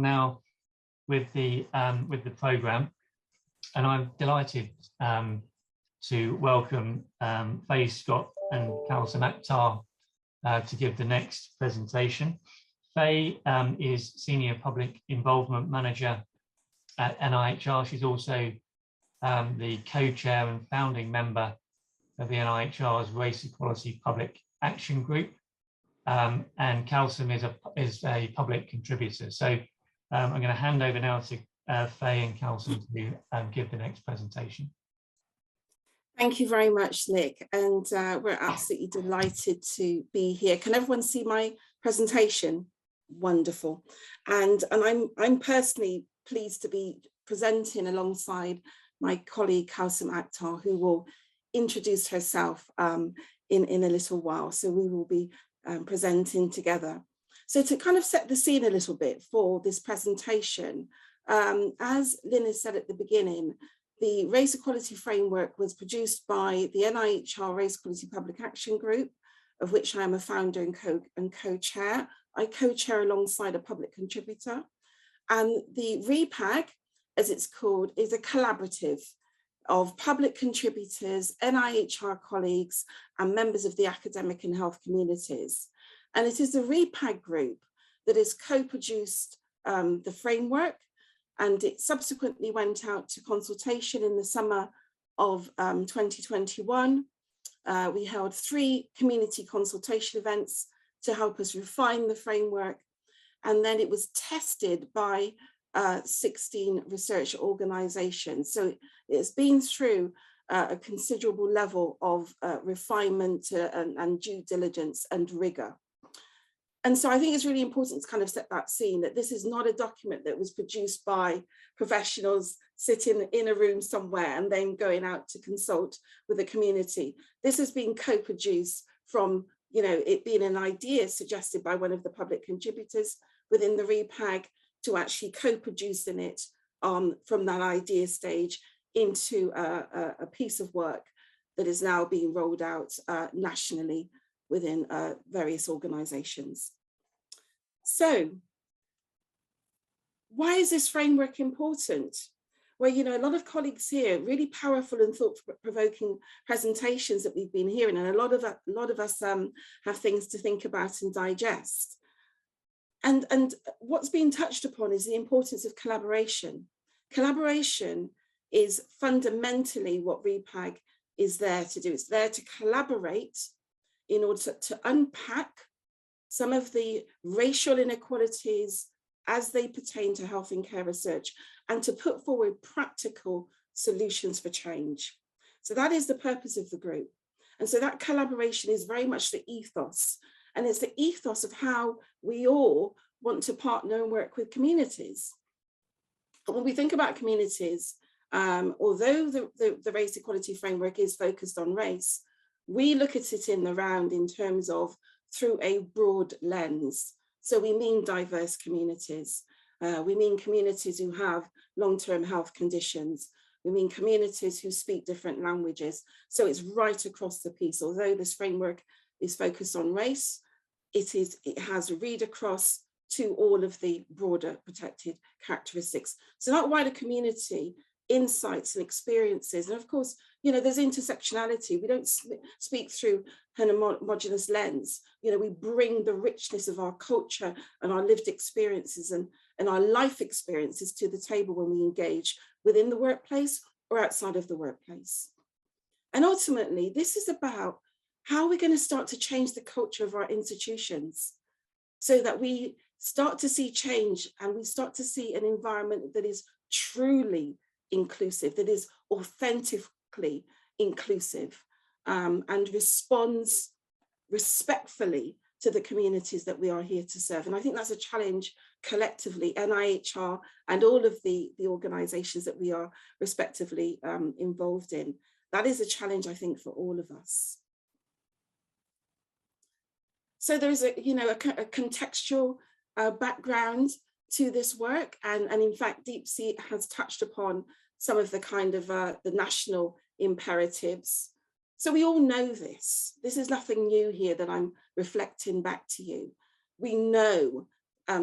now with the programme, and I'm delighted to welcome Fay and Kalsum Akhtar to give the next presentation. Fay is Senior Public Involvement Manager at NIHR. She's also the co-chair and founding member of the NIHR's Race Equality Public Action Group, and Kalsum is a public contributor. So I'm going to hand over now to Fay and Kalsum to give the next presentation. Thank you very much, Nick, and we're absolutely delighted to be here. Can everyone see my presentation? Wonderful. And I'm personally pleased to be presenting alongside my colleague Kalsum Akhtar, who will introduce herself in a little while. So we will be presenting together. So to kind of set the scene a little bit for this presentation, as Lynn has said at the beginning, the Race Equality Framework was produced by the NIHR Race Equality Public Action Group, of which I am a founder and co-chair. I co-chair alongside a public contributor. And the REPAG, as it's called, is a collaborative of public contributors, NIHR colleagues, and members of the academic and health communities. And it is the REPAG group that has co-produced the framework, and it subsequently went out to consultation in the summer of 2021. We held 3 community consultation events to help us refine the framework. And then it was tested by 16 research organizations. So it's been through a considerable level of refinement and due diligence and rigor. And so I think it's really important to kind of set that scene, that this is not a document that was produced by professionals sitting in a room somewhere and then going out to consult with the community. This has been co-produced from, it being an idea suggested by one of the public contributors within the REPAG to actually co-producing it from that idea stage into a piece of work that is now being rolled out nationally within various organizations. So why is this framework important? Well, a lot of colleagues here, really powerful and thought-provoking presentations that we've been hearing, and a lot of us have things to think about and digest. And what's being touched upon is the importance of collaboration. Collaboration is fundamentally what REPAG is there to do. It's there to collaborate in order to unpack some of the racial inequalities as they pertain to health and care research, and to put forward practical solutions for change. So that is the purpose of the group. And so that collaboration is very much the ethos. And it's the ethos of how we all want to partner and work with communities. But when we think about communities, although the Race Equality Framework is focused on race, we look at it in the round in terms of through a broad lens. So we mean diverse communities. We mean communities who have long-term health conditions. We mean communities who speak different languages. So it's right across the piece. Although this framework is focused on race, it has a read across to all of the broader protected characteristics. So that wider community insights and experiences, and of course, there's intersectionality. We don't speak through an homogeneous lens. We bring the richness of our culture and our lived experiences and our life experiences to the table when we engage within the workplace or outside of the workplace. And ultimately, this is about how we're going to start to change the culture of our institutions so that we start to see change and we start to see an environment that is truly inclusive, that is authentically inclusive, and responds respectfully to the communities that we are here to serve. And I think that's a challenge collectively, NIHR and all of the organizations that we are respectively involved in. That is a challenge, I think, for all of us. So there's a contextual background to this work, and in fact, DeepSea has touched upon some of the kind of the national imperatives. So we all know this. This is nothing new here that I'm reflecting back to you. We know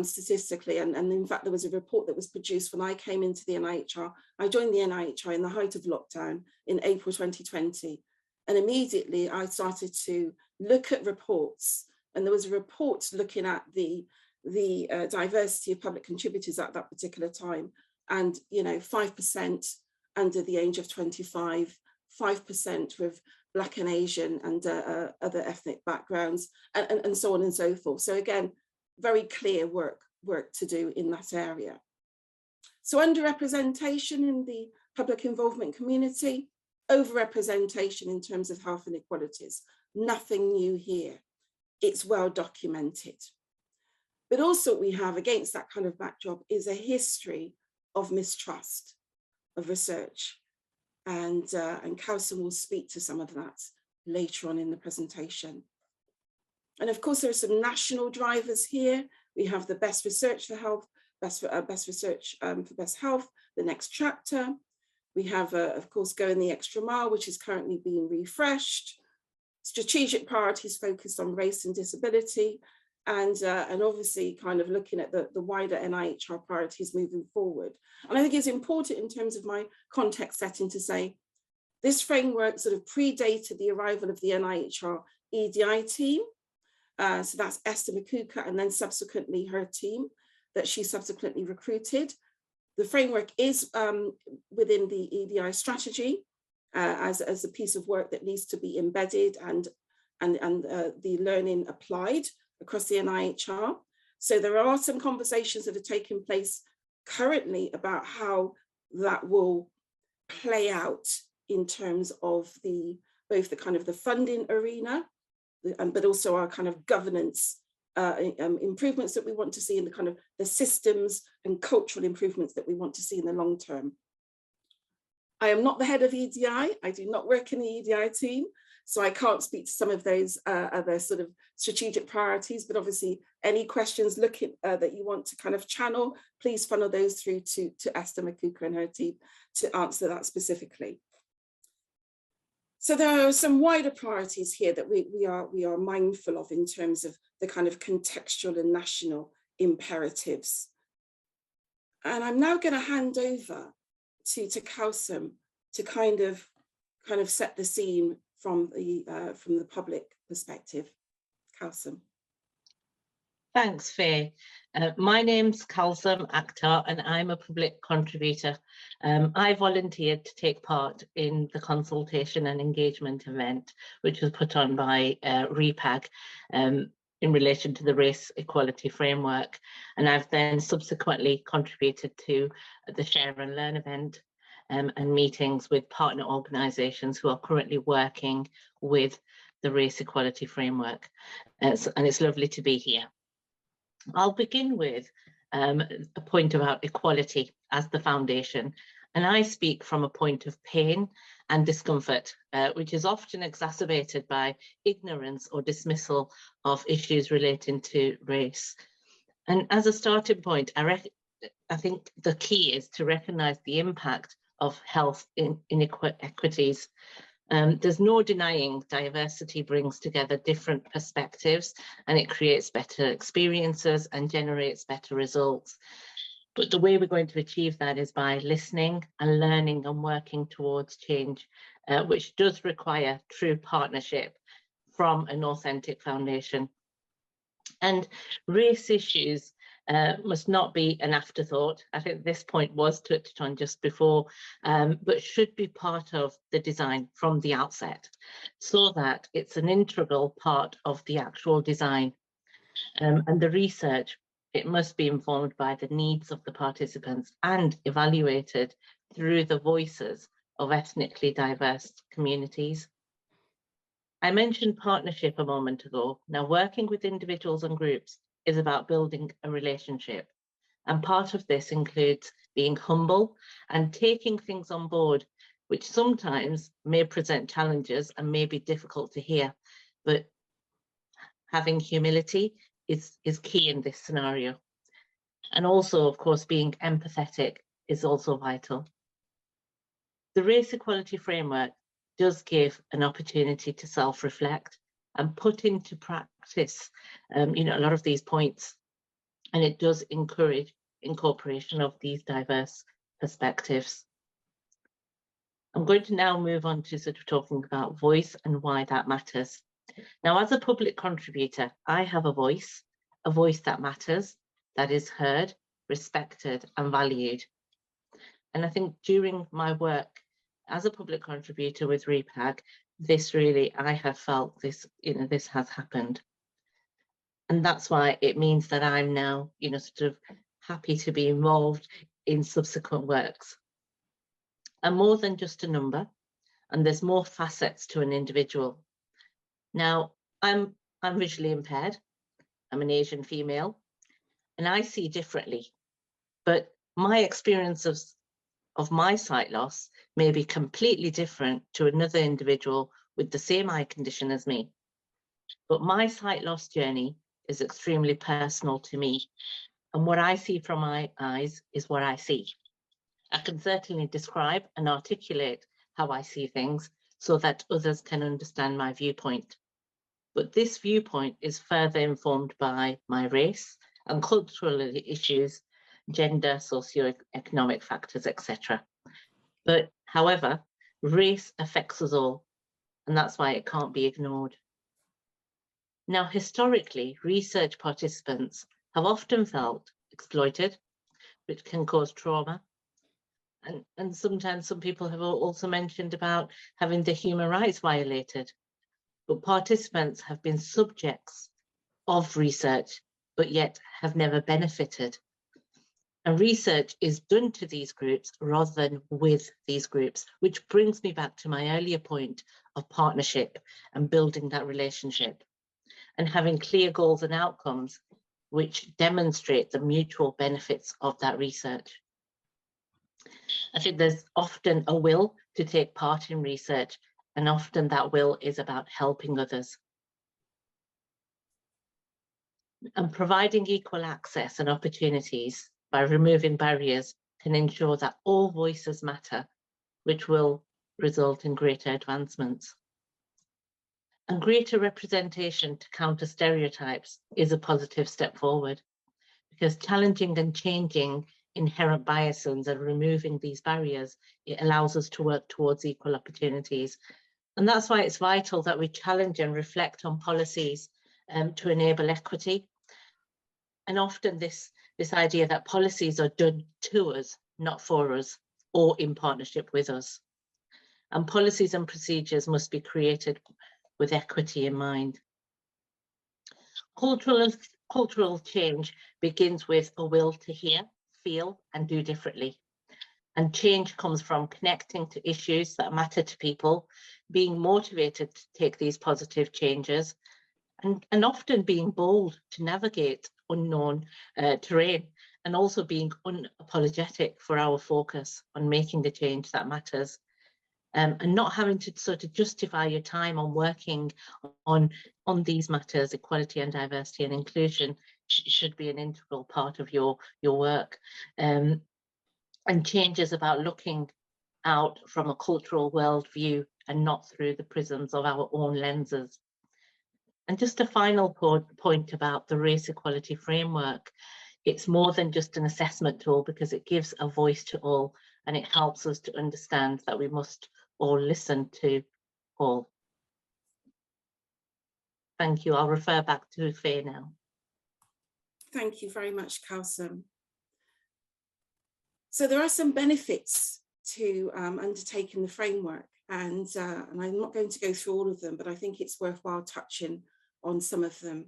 statistically, and in fact there was a report that was produced when I came into the NIHR. I joined the NIHR in the height of lockdown in April 2020, and immediately I started to look at reports, and there was a report looking at the diversity of public contributors at that particular time, and 5% under the age of 25, 5% with Black and Asian and other ethnic backgrounds, and so on and so forth. So again, very clear work to do in that area. So underrepresentation in the public involvement community, overrepresentation in terms of health inequalities. Nothing new here. It's well documented. But also what we have against that kind of backdrop is a history of mistrust of research. And Kalsum will speak to some of that later on in the presentation. And of course, there are some national drivers here. We have the best research for health, best research for best health, the next chapter. We have, of course, Going the Extra Mile, which is currently being refreshed. Strategic priorities focused on race and disability, and obviously kind of looking at the wider NIHR priorities moving forward. And I think it's important in terms of my context setting to say, this framework sort of predated the arrival of the NIHR EDI team. So that's Esther Makuka, and then subsequently her team that she subsequently recruited. The framework is within the EDI strategy as a piece of work that needs to be embedded and the learning applied across the NIHR. So there are some conversations that are taking place currently about how that will play out in terms of both the kind of the funding arena, but also our kind of governance improvements that we want to see in the kind of the systems and cultural improvements that we want to see in the long term. I am not the head of EDI. I do not work in the EDI team, so I can't speak to some of those other sort of strategic priorities, but obviously any questions that you want to kind of channel, please funnel those through to Esther Makuka and her team to answer that specifically. So there are some wider priorities here that we are mindful of in terms of the kind of contextual and national imperatives. And I'm now going to hand over to Kalsum to kind of set the scene from the public perspective. Kalsum. Thanks, Faye. My name's Kalsum Akhtar, and I'm a public contributor. I volunteered to take part in the consultation and engagement event, which was put on by REPAG in relation to the race equality framework. And I've then subsequently contributed to the Share and Learn event and meetings with partner organisations who are currently working with the race equality framework. And it's lovely to be here. I'll begin with a point about equality as the foundation. And I speak from a point of pain and discomfort, which is often exacerbated by ignorance or dismissal of issues relating to race. And as a starting point, I think the key is to recognise the impact of health inequities. There's no denying diversity brings together different perspectives, and it creates better experiences and generates better results. But the way we're going to achieve that is by listening and learning and working towards change, which does require true partnership from an authentic foundation. And race issues must not be an afterthought. I think this point was touched on just before, but should be part of the design from the outset, so that it's an integral part of the actual design. And the research, it must be informed by the needs of the participants and evaluated through the voices of ethnically diverse communities. I mentioned partnership a moment ago. Now, working with individuals and groups is about building a relationship. And part of this includes being humble and taking things on board, which sometimes may present challenges and may be difficult to hear, but having humility is key in this scenario. And also, of course, being empathetic is also vital. The race equality framework does give an opportunity to self-reflect and put into practice, a lot of these points. and it does encourage incorporation of these diverse perspectives. I'm going to now move on to sort of talking about voice and why that matters. Now, as a public contributor, I have a voice that matters, that is heard, respected, and valued. And I think during my work as a public contributor with REPAG, I have felt this, this has happened. And that's why it means that I'm now, sort of happy to be involved in subsequent works. I'm more than just a number, and there's more facets to an individual. Now, I'm visually impaired. I'm an Asian female, and I see differently. But my experience of my sight loss may be completely different to another individual with the same eye condition as me. But my sight loss journey is extremely personal to me. And what I see from my eyes is what I see. I can certainly describe and articulate how I see things so that others can understand my viewpoint. But this viewpoint is further informed by my race and cultural issues, gender, socioeconomic factors, etc. But however, race affects us all, and that's why it can't be ignored. Now, historically, research participants have often felt exploited, which can cause trauma. And sometimes some people have also mentioned about having their human rights violated. But participants have been subjects of research, but yet have never benefited. And research is done to these groups rather than with these groups, which brings me back to my earlier point of partnership and building that relationship and having clear goals and outcomes which demonstrate the mutual benefits of that research. I think there's often a will to take part in research, and often that will is about helping others. And providing equal access and opportunities by removing barriers can ensure that all voices matter, which will result in greater advancements. And greater representation to counter stereotypes is a positive step forward, because challenging and changing inherent biases and removing these barriers, it allows us to work towards equal opportunities. And that's why it's vital that we challenge and reflect on policies to enable equity. And often this idea that policies are done to us, not for us, or in partnership with us. And policies and procedures must be created with equity in mind. Cultural change begins with a will to hear, feel, and do differently. And change comes from connecting to issues that matter to people, being motivated to take these positive changes, and often being bold to navigate unknown terrain, and also being unapologetic for our focus on making the change that matters. And not having to sort of justify your time on working on these matters, equality and diversity and inclusion should be an integral part of your work. And change is about looking out from a cultural worldview and not through the prisms of our own lenses. And just a final point about the race equality framework. It's more than just an assessment tool, because it gives a voice to all, and it helps us to understand that we must all listen to all. Thank you. I'll refer back to Fay now. Thank you very much, Kalsum. So there are some benefits to undertaking the framework, and I'm not going to go through all of them, but I think it's worthwhile touching on some of them.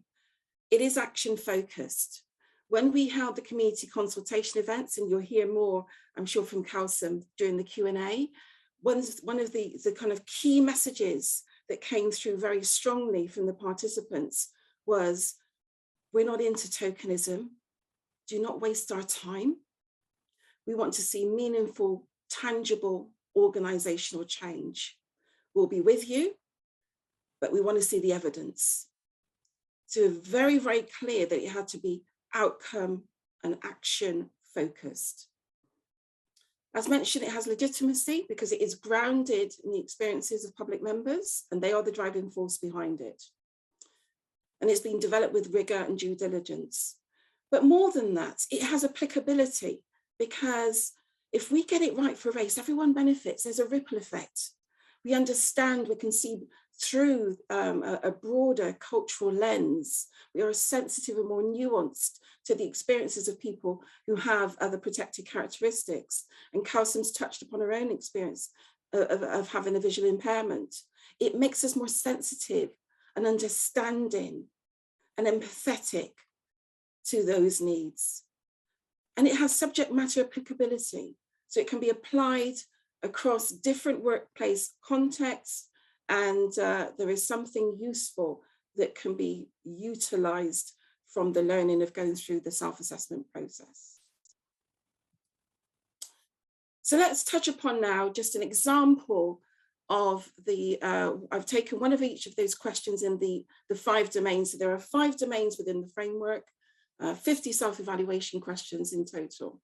It is action focused. When we held the community consultation events, and you'll hear more, I'm sure, from Kalsum during the Q&A, one of the kind of key messages that came through very strongly from the participants was, we're not into tokenism. Do not waste our time. We want to see meaningful, tangible organizational change. We'll be with you, but we want to see the evidence. So very, very clear that it had to be outcome and action focused. As mentioned, it has legitimacy because it is grounded in the experiences of public members, and they are the driving force behind it. And it's been developed with rigor and due diligence. But more than that, it has applicability, because if we get it right for race, everyone benefits. There's a ripple effect. We understand, we can see through a broader cultural lens. We are sensitive and more nuanced to the experiences of people who have other protected characteristics. And Kalsum's touched upon her own experience of having a visual impairment. It makes us more sensitive and understanding and empathetic to those needs. And it has subject matter applicability. So it can be applied across different workplace contexts, and there is something useful that can be utilized from the learning of going through the self-assessment process. So let's touch upon now just an example of the, I've taken one of each of those questions in the 5 domains. So there are 5 domains within the framework, 50 self-evaluation questions in total.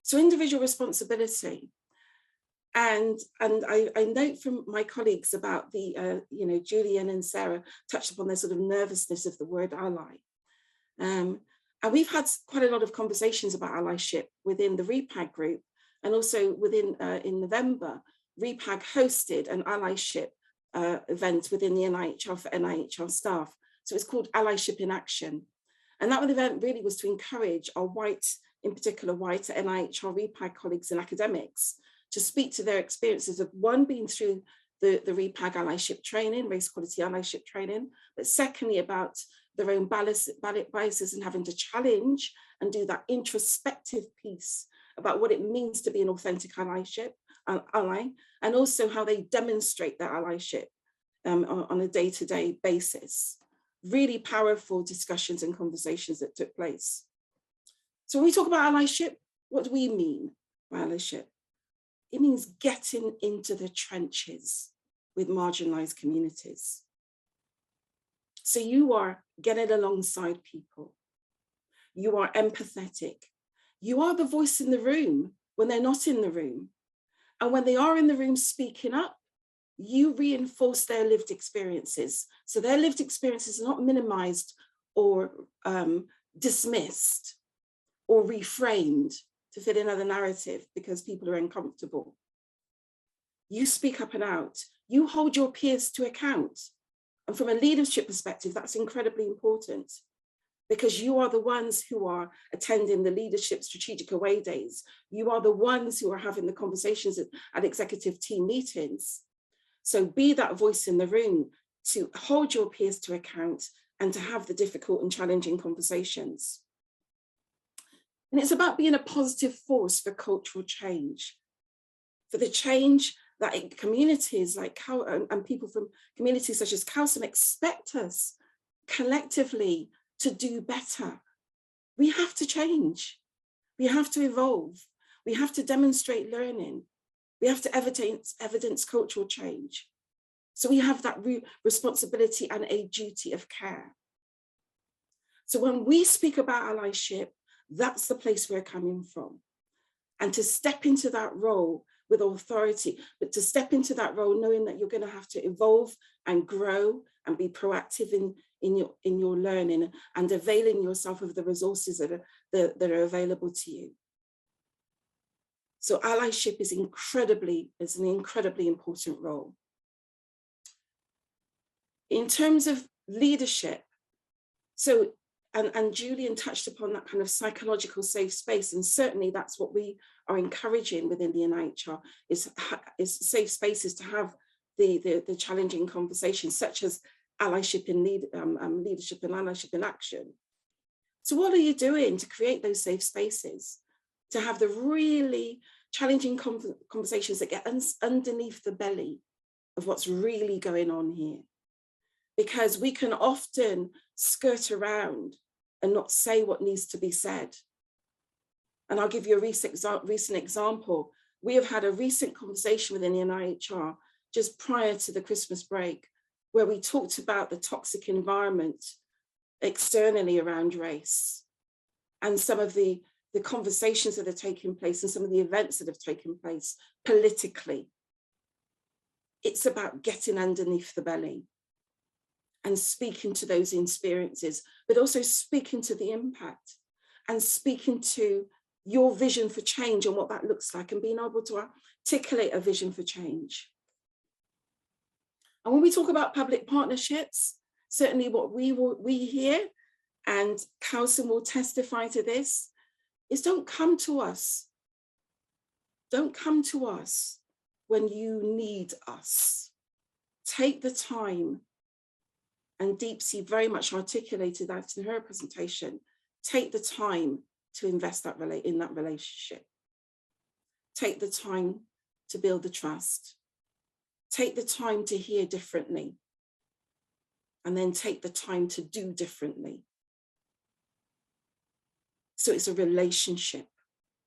So individual responsibility. And I note from my colleagues about the, Julian and Sarah touched upon their sort of nervousness of the word ally. And we've had quite a lot of conversations about allyship within the REPAG group, and also within, in November, REPAG hosted an allyship event within the NIHR for NIHR staff. So it's called Allyship in Action. And that event really was to encourage our white, in particular white NIHR REPAG colleagues and academics to speak to their experiences of, one, being through the REPAG allyship training, race equality allyship training, but secondly about their own biases and having to challenge and do that introspective piece about what it means to be an authentic ally, and also how they demonstrate their allyship on a day-to-day basis. Really powerful discussions and conversations that took place. So when we talk about allyship, what do we mean by allyship? It means getting into the trenches with marginalized communities. So you are getting alongside people. You are empathetic. You are the voice in the room when they're not in the room. And when they are in the room speaking up, you reinforce their lived experiences. So their lived experiences are not minimized or dismissed or reframed to fit another narrative because people are uncomfortable. You speak up and out. You hold your peers to account. And from a leadership perspective, that's incredibly important, because you are the ones who are attending the leadership strategic away days. You are the ones who are having the conversations at executive team meetings. So be that voice in the room to hold your peers to account and to have the difficult and challenging conversations. And it's about being a positive force for cultural change, for the change that communities like and people from communities such as Kalsum expect us collectively to do better. We have to change. We have to evolve. We have to demonstrate learning. We have to evidence cultural change. So we have that responsibility and a duty of care. So when we speak about allyship, that's the place we're coming from. And to step into that role with authority, but to step into that role knowing that you're going to have to evolve and grow and be proactive in your learning and availing yourself of the resources that are available to you. So allyship is an incredibly important role. In terms of leadership, so, and Julian touched upon that kind of psychological safe space, and certainly that's what we are encouraging within the NIHR, is safe spaces to have the challenging conversations, such as allyship in leadership and allyship in action. So what are you doing to create those safe spaces, to have the really challenging conversations that get underneath the belly of what's really going on here? Because we can often skirt around and not say what needs to be said. And I'll give you a recent example. We have had a recent conversation within the NIHR just prior to the Christmas break, where we talked about the toxic environment externally around race and some of the conversations that are taking place and some of the events that have taken place politically. It's about getting underneath the belly and speaking to those experiences, but also speaking to the impact and speaking to your vision for change and what that looks like, and being able to articulate a vision for change. And when we talk about public partnerships, certainly what we hear, and Kalsum will testify to this, is don't come to us. Don't come to us when you need us. Take the time, and Deepsy very much articulated that in her presentation. Take the time to invest in that relationship. Take the time to build the trust. Take the time to hear differently, and then take the time to do differently. So it's a relationship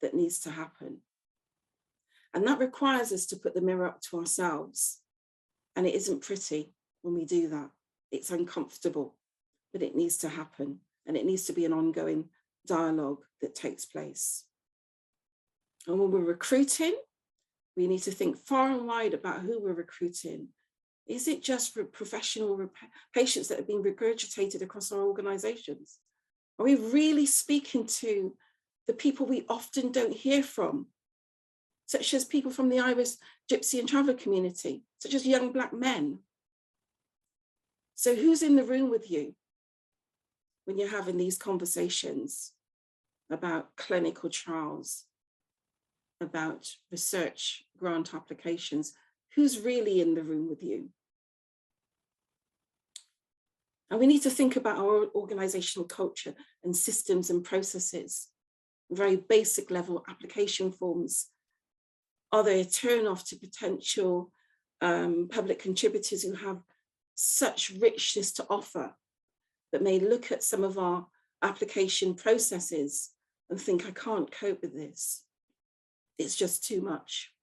that needs to happen. And that requires us to put the mirror up to ourselves. And it isn't pretty when we do that. It's uncomfortable, but it needs to happen. And it needs to be an ongoing dialogue that takes place. And when we're recruiting, we need to think far and wide about who we're recruiting. Is it just for professional patients that have been regurgitated across our organizations? Are we really speaking to the people we often don't hear from, such as people from the Irish, Gypsy and Traveller community, such as young Black men? So who's in the room with you when you're having these conversations about clinical trials, about research grant applications? Who's really in the room with you? And we need to think about our organizational culture and systems and processes, very basic level application forms. Are they a turn-off to potential public contributors who have such richness to offer, that may look at some of our application processes and think, I can't cope with this. It's just too much.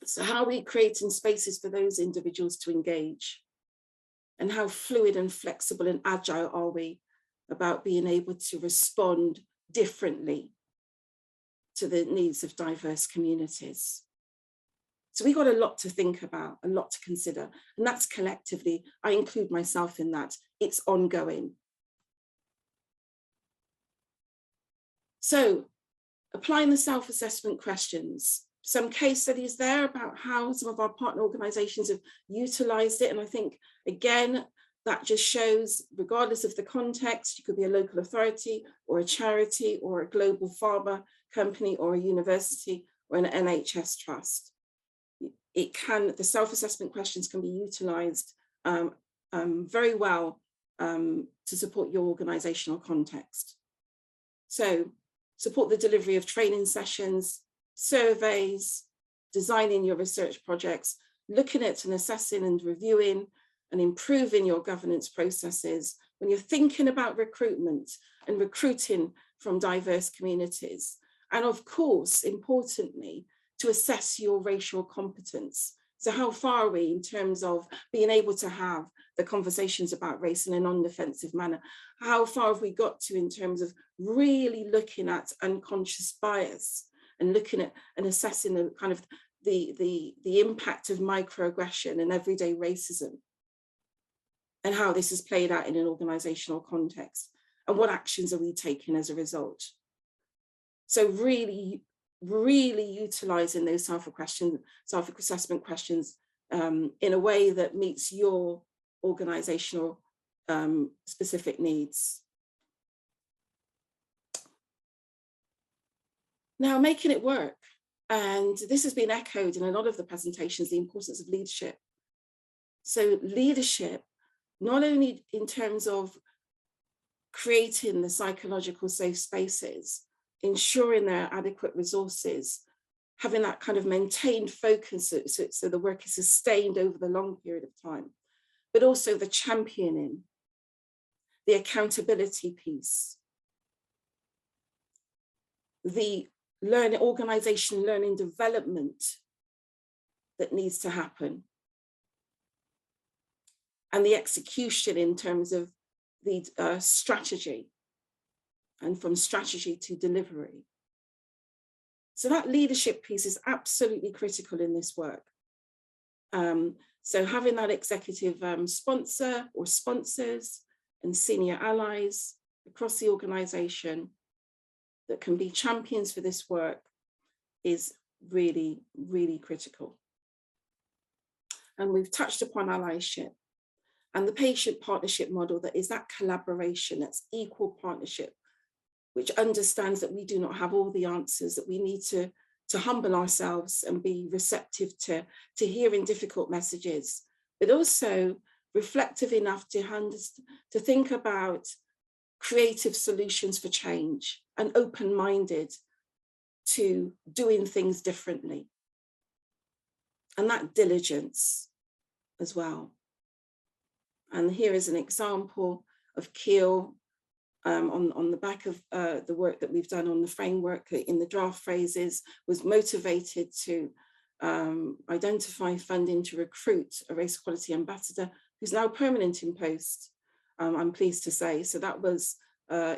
So how are we creating spaces for those individuals to engage? And how fluid and flexible and agile are we about being able to respond differently to the needs of diverse communities? So we've got a lot to think about, a lot to consider, and that's collectively. I include myself in that. It's ongoing. So applying the self-assessment questions, some case studies there about how some of our partner organizations have utilized it. And I think, again, that just shows, regardless of the context, you could be a local authority or a charity or a global pharma company or a university or an NHS trust. The self-assessment questions can be utilized very well to support your organizational context. So support the delivery of training sessions, surveys, designing your research projects, looking at and assessing and reviewing and improving your governance processes when you're thinking about recruitment and recruiting from diverse communities. And of course, importantly, to assess your racial competence. So how far are we in terms of being able to have the conversations about race in a non-defensive manner? How far have we got to in terms of really looking at unconscious bias and looking at and assessing the kind of the impact of microaggression and everyday racism, and how this is played out in an organizational context, and what actions are we taking as a result? So really utilizing those self-assessment questions in a way that meets your organizational specific needs. Now, making it work, and this has been echoed in a lot of the presentations, the importance of leadership. So leadership, not only in terms of creating the psychological safe spaces, ensuring there are adequate resources, having that kind of maintained focus so the work is sustained over the long period of time, but also the championing, the accountability piece, the organization learning development that needs to happen, and the execution in terms of the strategy, and from strategy to delivery. So that leadership piece is absolutely critical in this work. So having that executive sponsor or sponsors and senior allies, across the organisation that can be champions for this work is really, really critical. And we've touched upon allyship and the patient partnership model, that is that collaboration, that's equal partnership, which understands that we do not have all the answers, that we need to humble ourselves and be receptive to hearing difficult messages, but also reflective enough to think about creative solutions for change and open-minded to doing things differently. And that diligence as well. And here is an example of Keel on the back of the work that we've done on the framework in the draft phrases, was motivated to identify funding to recruit a race equality ambassador who's now permanent in post, I'm pleased to say. So that was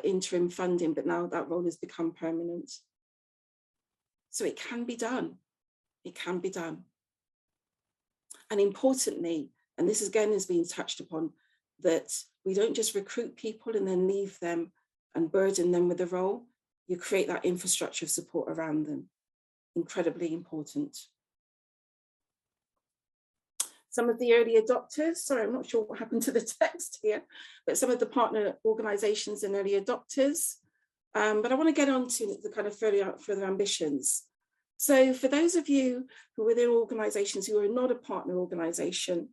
interim funding, but now that role has become permanent. So it can be done. It can be done. And importantly, and this again has been touched upon, that we don't just recruit people and then leave them and burden them with a role. You create that infrastructure of support around them. Incredibly important. Some of the early adopters, sorry, I'm not sure what happened to the text here, but some of the partner organisations and early adopters. But I want to get on to the kind of further ambitions. So for those of you who are within organisations who are not a partner organisation,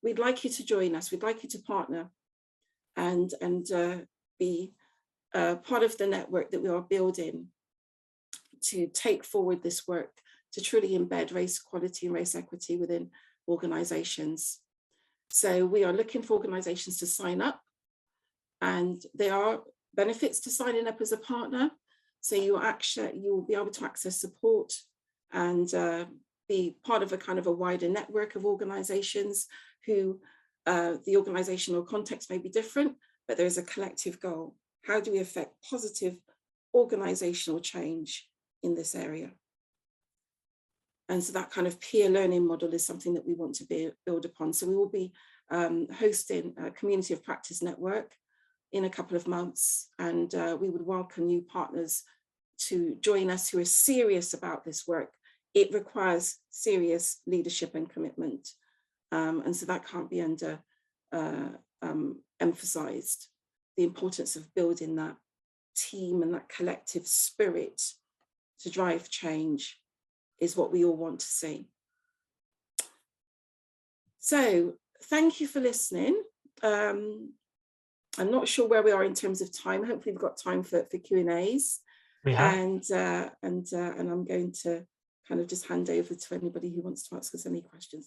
we'd like you to join us. We'd like you to partner and be part of the network that we are building to take forward this work to truly embed race equality and race equity within organisations. So we are looking for organisations to sign up, and there are benefits to signing up as a partner. So you will be able to access support and be part of a kind of a wider network of organisations who the organisational context may be different, but there is a collective goal. How do we affect positive organisational change in this area? And so that kind of peer learning model is something that we want to build upon. So we will be hosting a community of practice network in a couple of months, and we would welcome new partners to join us who are serious about this work. It requires serious leadership and commitment. And so that can't be emphasized. The importance of building that team and that collective spirit to drive change is what we all want to see. So thank you for listening. I'm not sure where we are in terms of time. Hopefully we've got time for Q&As. We have. And I'm going to kind of just hand over to anybody who wants to ask us any questions.